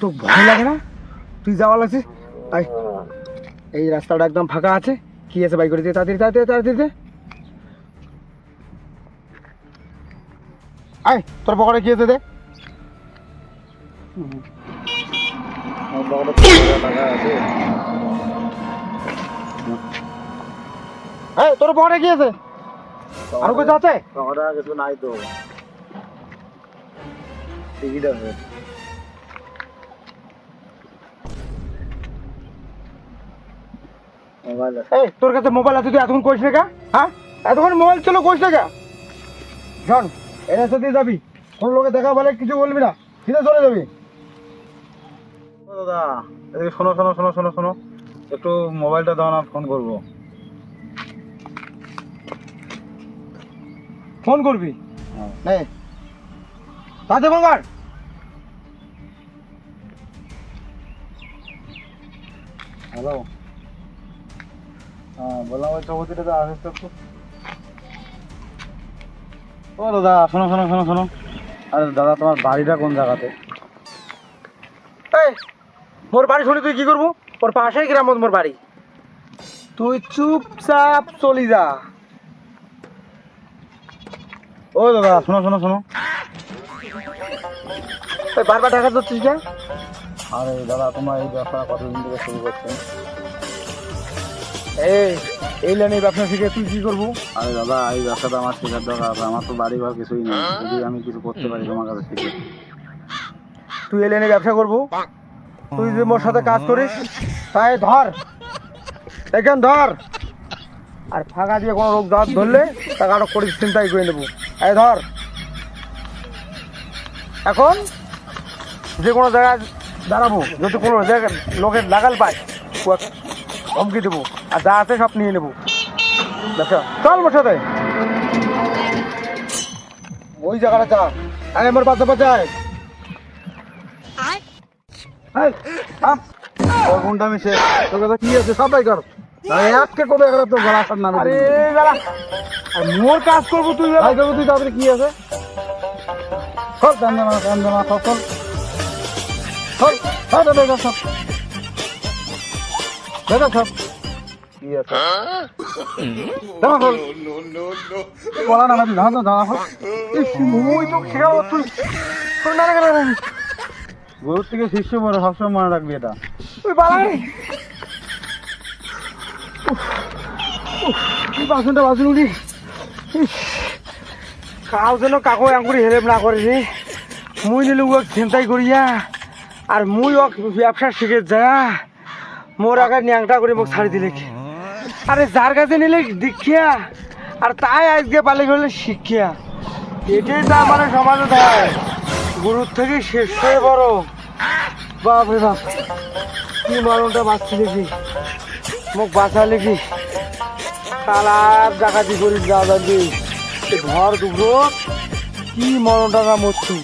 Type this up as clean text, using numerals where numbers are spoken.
তো ভয় লাগে না? তুই যাওয়া লাগছিস, আয় এই রাস্তাটা একদম ফাঁকা আছে, কি আছে বাইক করে দিয়ে তাড়াতাড়ি তাড়াতাড়ি তাড়াতাড়ি দে। আয় তোর পকেটে কি আছে দে। এই তোর পকেটে কি আছে? আর কিছু আছে? পকেটে কিছু নাই তো, টিকিট আছে। মোবাইল আছে। এই তোর কাছে মোবাইল আছে, তুই এতক্ষণ কইস না কা? হ্যাঁ এতক্ষণ মোবাইল ছিল কইস না কা? শোন এর সাথে যাবি, কোন লোকে দেখা বলে কিছু বলবি না, সিধা চলে যাবি। ও দাদা, এদিকে শোনো শোনো শোনো শোনো শোনো, একটু মোবাইলটা দাও না, ফোন করবো। ফোন করবি? নে তাতে ফোন কর। হ্যালো, হ্যাঁ বললাম ওই চৌধুরীটা আসিস তো একটু। ও দাদা শোনো শোনো শোনো শোনো, আরে দাদা তোমার বাড়িটা কোন জায়গাতে? এই মোর বাড়ি শুনি তুই কি করবো? ওর পাশেই গ্রাম মোর বাড়ি, তুই চুপচাপ চলি যা। ও দাদা শোনো শোনো শোনো, তুই বারবার টাকা দিচ্ছিস কেন? আরে দাদা তোমার এই ব্যবসা কতদিন থেকে শুরু করছেন? এই লাইনে ব্যবসা শিখে তুই কি করবো? আরে দাদা এই ব্যবসাটা আমার শেখার দরকার আছে, আমার তো বাড়ি ঘর কিছুই নেই, যদি আমি কিছু করতে পারি তোমার কাছে শিখে। তুই এই লাইনে ব্যবসা করবো? তুই যে মোর সাথে কাজ করিস, তাই ধর এখান ধর, আর ফাঁকা দিয়ে কোনো রোগ দাঁত ধরলে তাকে আরো করিস চিন্তাই করে নেবো। এই ধর, এখন যে কোনো জায়গায় দাঁড়াবো, যদি কোনো জায়গায় লোকের লাগাল পায় ধমকি দেবো, আর যা আছে সব নিয়ে নেবো। ব্যবসা চল মোর সাথে, ওই জায়গাটা যা। আয় আমার বাচ্চা বাচ্চায় কোনটা আমি শেষ? তোর কথা কি আছে সবাই কর, আজকে কবে এগারো তো গলা আসার নামে আরে দাঁড়া, আর মোর কাজ করবো তুই ভাই দেবো, তুই তাড়াতাড়ি কি আছে? সব কান্দনা কান্দনা সব সব সব সব দাদা সব দাদা সব কি আছে? দাদা সব বলা না আমি ধান দাদা সব মুই তো শেখাবো, তুই তোর না না না গরুর থেকে শিষ্য বড়, সবসময় মনে রাখবি এটা। তুই বালাই তুই বাসনটা বাসন উঠি, কাউ যেন কাকু আঙ্গুরি হেলেপ না করে রে। মুই নিলে ওক চিন্তাই করিয়া, আর মুই ওক ব্যবসা শিখে যা মোর আগে ন্যাংটা করে মোক ছাড়ি দিলে। আরে যার কাছে নিলে দীক্ষা, আর তাই আজকে পালে গেলে শিক্ষা, এটাই তো আমার সমাজে দেয়। গুরুর থেকে শেষ হয়ে বড়, বাপ রে বাপ, কি মরণটা বাঁচছি দেখি, মোক বাঁচালে কি কালার ডাকাতি করি যা জানবি, ঘর দুপুর কি মরণটা না মরছু।